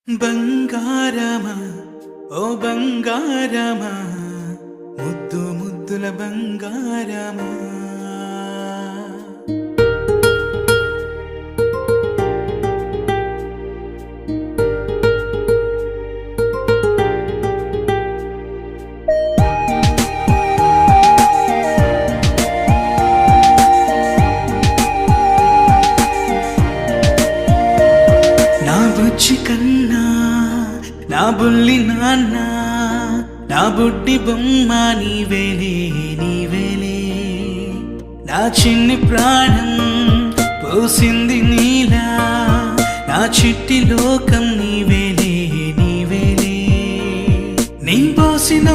బంగారమా ఓ బంగారమా ముద్దు ముద్దుల బంగారమా నా బుజ్జి కన్నా నా బుల్లి నాన్న నా బుడ్డి బొమ్మ నీవేలే నీవేలే నా చిన్ని ప్రాణం పోసింది నీలా నా చిట్టి లోకం నీవేలే నీవేలే నీ పోసిన